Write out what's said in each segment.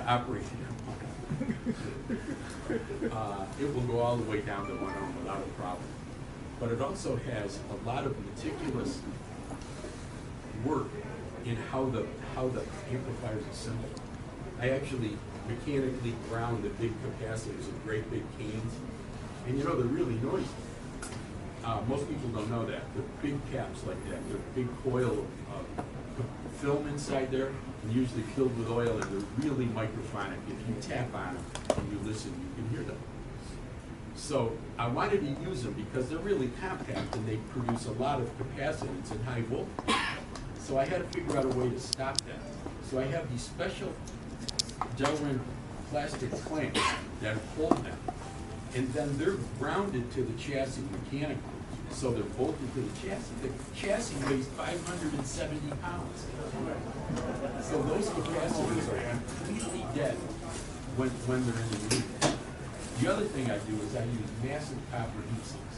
to operate it will go all the way down to 1 ohm without a problem. But it also has a lot of meticulous work in how the amplifier is assembled. I actually mechanically ground the big capacitors in great big cans, and you know they're really noisy. Most people don't know that. They're big caps like that. They're big coil of film inside there, and usually filled with oil, and they're really microphonic. If you tap on them and you listen, you can hear them. So I wanted to use them because they're really compact and they produce a lot of capacitance and high voltage. So I had to figure out a way to stop that. So I have these special Delrin plastic clamps that hold them. And then they're grounded to the chassis mechanically. So they're bolted to the chassis. The chassis weighs 570 pounds. So those capacitors are completely dead when they're in the loop. The other thing I do is I use massive copper heat sinks.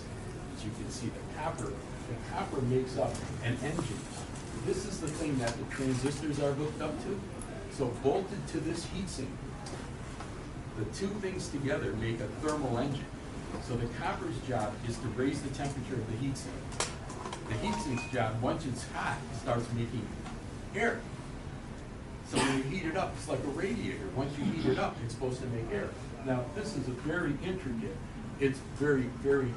As you can see, the copper makes up an engine. This is the thing that the transistors are hooked up to. So bolted to this heat sink, the two things together make a thermal engine. So the copper's job is to raise the temperature of the heat sink. The heat sink's job, once it's hot, starts making air. So when you heat it up, it's like a radiator. Once you heat it up, it's supposed to make air. Now, this is a very intricate, it's very, very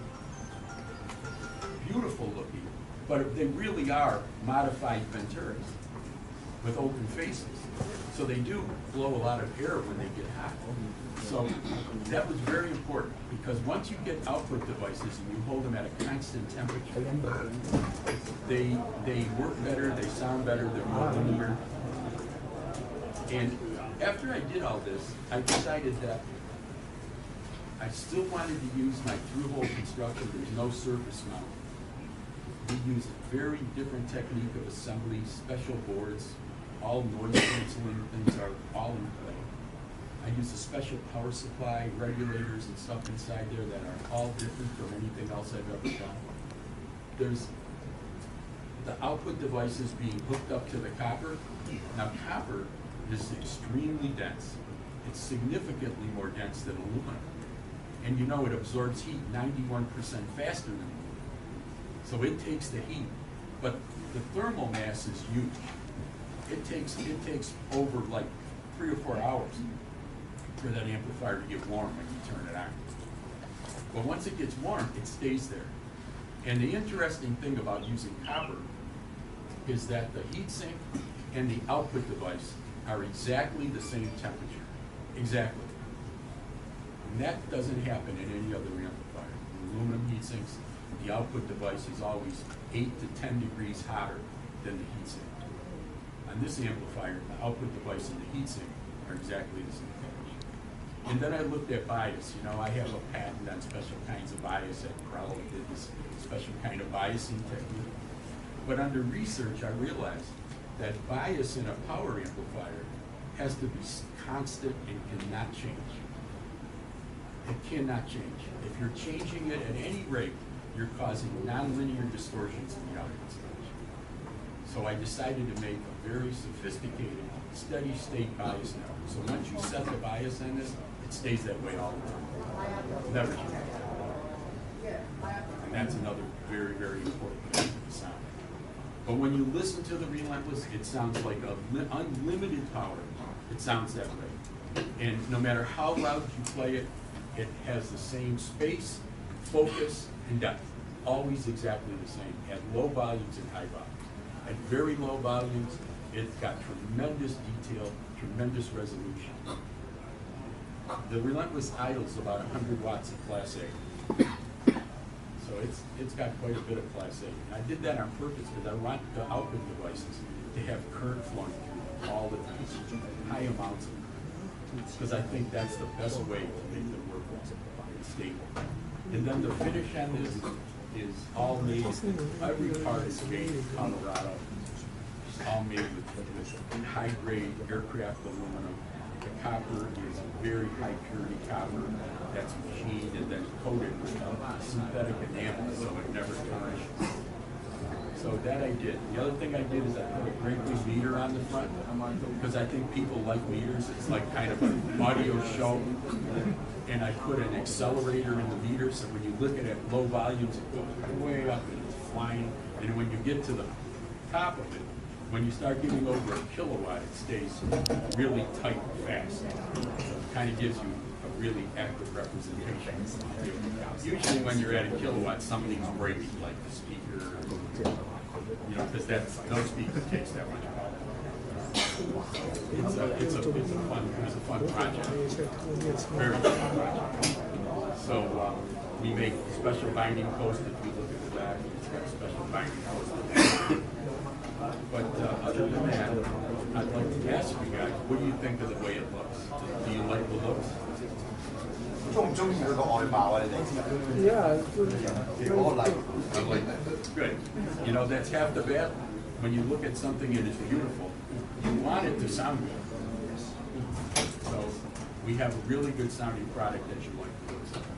beautiful looking, but they really are modified Venturas with open faces. So they do blow a lot of air when they get hot. So that was very important because once you get output devices and you hold them at a constant temperature, they work better, they sound better, they're more linear. And after I did all this, I decided that I still wanted to use my through-hole construction. There's no surface mount. We use a very different technique of assembly, special boards, all noise canceling things are all in play. I use a special power supply, regulators and stuff inside there that are all different from anything else I've ever done. There's the output devices being hooked up to the copper. Now copper is extremely dense. It's significantly more dense than aluminum. And you know it absorbs heat 91% faster than aluminum. So it takes the heat, but the thermal mass is huge. It takes over like 3 or 4 hours for that amplifier to get warm when you turn it on. But once it gets warm, it stays there. And the interesting thing about using copper is that the heatsink and the output device are exactly the same temperature. Exactly. And that doesn't happen in any other amplifier. In aluminum heatsinks, the output device is always 8 to 10 degrees hotter than the heatsink. On this amplifier, the output device and the heatsink are exactly the same temperature. And then I looked at bias. You know, I have a patent on special kinds of bias at Crowley, did this special kind of biasing technique. But under research, I realized that bias in a power amplifier has to be constant and cannot change. It cannot change. If you're changing it at any rate, you're causing nonlinear distortions in the output stage. So I decided to make a very sophisticated, steady state bias network. So once you set the bias on this, it stays that way all the time. Never changes. And that's another very, very important thing to the sound. But when you listen to the Relentless, it sounds like unlimited power. It sounds that way. And no matter how loud you play it, it has the same space, focus, and depth. Always exactly the same at low volumes and high volumes. At very low volumes, it's got tremendous detail, tremendous resolution. The Relentless idles about 100 watts of Class A. So it's got quite a bit of Class A. And I did that on purpose because I want the output devices to have current flowing through all the time, high amounts of current. Because I think that's the best way to make them work stable. And then the finish on this is all made, every part is made in Colorado. It's all made with high-grade aircraft aluminum. The copper is very high-purity copper that's machined and then coated with synthetic enamel so it never tarnishes. So that I did. The other thing I did is I put a great big meter on the front, because I think people like meters. It's like kind of an audio show. And I put an accelerator in the meter, so when you look at it at low volumes, it goes way up and it's flying. And when you get to the top of it, when you start getting over a kilowatt, it stays really tight and fast. So it kind of gives you a really accurate representation. Usually when you're at a kilowatt, something's breaking, like the speaker, you know, because no speaker takes that much power. It was a fun project. Very fun project. So we make special binding posts. If you look at the back, it's got a special binding post. But other than that, I'd like to ask you guys, what do you think of the way it looks? Do you like the looks? Yeah. I like that. Good. You know, that's half the battle. When you look at something and it's beautiful, you want it to sound good. So we have a really good sounding product that you like to listen to.